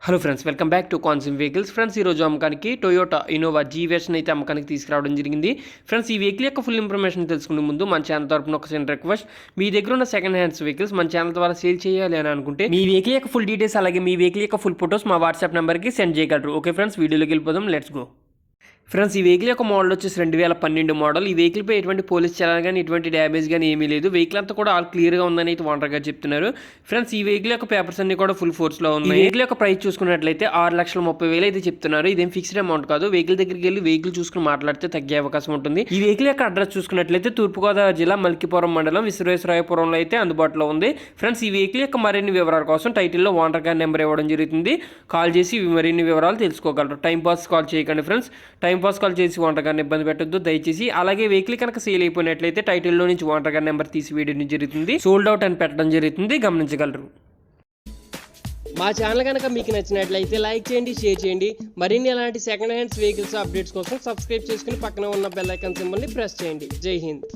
Hello friends, welcome back to కాన్సిమ్ vehicles. Friends, ఈరోజు అమ్మకానికి టొయోటా ఇన్నోవా జీ వెర్షన్ అయితే అమ్మకానికి తీసుకురావడం జరిగింది. ఫ్రెండ్స్, ఈ వెహికల్ యొక్క ఫుల్ ఇన్ఫర్మేషన్ తెలుసుకునే ముందు మన ఛానల్ తరపున ఒక చిన్న రిక్వెస్ట్: మీ దగ్గర ఉన్న సెకండ్ హ్యాండ్స్ వెహికల్స్ మన ఛానల్ ద్వారా సేల్ చేయాలి అని అనుకుంటే మీ వెహికల్ యొక్క ఫుల్ డీటెయిల్స్ అలాగే మీ వెహికల్ యొక్క ఫుల్ ఫోటోస్ మా వాట్సాప్ నెంబర్కి సెండ్ చేయగలరు. ఓకే ఫ్రెండ్స్, వీడియోలోకి వెళ్ళిపోదాం. Let's go. ఫ్రెండ్స్, ఈ వెహికల్ యొక్క మోడల్ వచ్చేసి 2012 మోడల్. ఈ వెహికల్పై ఎటువంటి పోలీస్ చలాన్ కానీ ఎటువంటి డ్యామేజ్ కానీ ఏమీ లేదు. వెహికల్ అంతా కూడా ఆల్ క్లియర్గా ఉందని అయితే ఓనర్ గారు చెప్తున్నారు. ఫ్రెండ్స్, ఈ వెహికల్ యొక్క పేపర్స్ అన్ని కూడా ఫుల్ ఫోర్స్లో ఉన్నాయి. ఈ వెహికల్ యొక్క ప్రైస్ చూసుకున్నట్లయితే 6,30,000 అయితే చెప్తున్నారు. ఇదేం ఫిక్స్డ్ అమౌంట్ కాదు. వెహికల్ దగ్గరికి వెళ్ళి వెహికల్ చూసుకుని మాట్లాడితే తగ్గే అవకాశం ఉంటుంది. ఈ వెహికల్ యొక్క అడ్రస్ చూసుకున్నట్లయితే తూర్పుగోదావరి జిల్లా మల్కీపురం మండలం విశ్వేశ్వరాయపురంలో అయితే అందుబాటులో ఉంది. ఫ్రెండ్స్, ఈ వెహికల్ యొక్క మరిన్ని వివరాల కోసం టైటిల్లో ఓనర్ గారి నెంబర్ ఇవ్వడం జరుగుతుంది. కాల్ చేసి మరిన్ని వివరాలు తెలుసుకోగలరు. టైం పాస్ కాల్ చేయకండి ఫ్రెండ్స్. టైం పాస్ కాల్ చేసి ఓనర్ గారిని ఇబ్బంది పెట్టొద్దు దయచేసి. అలాగే వెహికల్ కనుక సేల్ అయిపోయినట్లయితే టైటిల్లో నుంచి ఓనర్ గారి నెంబర్ తీసి వేయడం జరుగుతుంది. సోల్డ్ అవుట్ అని పెట్టడం జరుగుతుంది, గమనించగలరు. మా ఛానల్ కనుక మీకు నచ్చినట్లయితే లైక్ చేయండి, షేర్ చేయండి. మరిన్ని అలాంటి సెకండ్ హ్యాండ్స్ వెహికల్స్ అప్డేట్స్ కోసం సబ్స్క్రైబ్ చేసుకుని పక్కన ఉన్న బెల్ ఐకాన్ సింబల్ని ప్రెస్ చేయండి. జై హింద్.